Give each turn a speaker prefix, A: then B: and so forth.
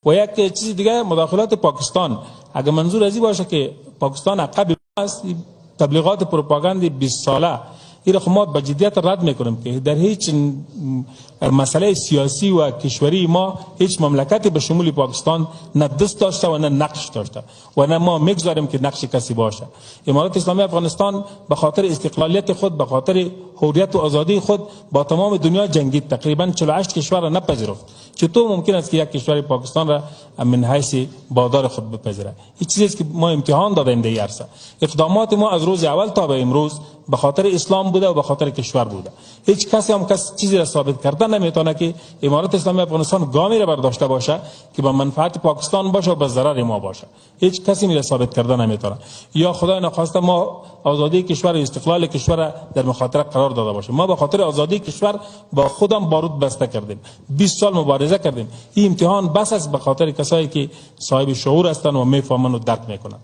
A: و یک چیز دیگه مداخلات پاکستان. اگر منظور ازی باشه که پاکستان عقب است، تبلیغات پروپاگاندی 20 ساله این ما به جدیت رد میکنیم که در هیچ مسئله سیاسی و کشوری ما هیچ مملکتی به شمول پاکستان نه دست داشته و نه نقش داشته و نه ما میگذاریم که نقش کسی باشه. امارات اسلامی افغانستان به خاطر استقلالیت خود، به خاطر حریت و آزادی خود با تمام دنیا جنگید، تقریبا 48 کشور را نپذیرفت. چطور ممکن است که یک کشور پاکستان را من حیث بادار خود بپذیره؟ این چیزی است که ما امتحان دادیم در عرصه. اقدامات ما از روز اول تا به امروز به خاطر اسلام بوده و به خاطر کشور بوده. هیچ کسی هم چیزی را ثابت کردن نمیتونه که امارات اسلامی افغانستان گامی را برداشته باشه که به منفعت پاکستان باشه و به ضرر ما باشه. هیچ کسی میره ثابت کردن نمیتونه. یا خدای نخواسته ما آزادی کشور و استقلال کشور در مخاطره قرار داده باشه. ما به خاطر آزادی کشور با خودم بارود بسته کردیم، 20 سال مبارزه کردیم. این امتحان بس است به خاطر کسایی که صاحب شعور هستند و میفهمن و درک میکنن.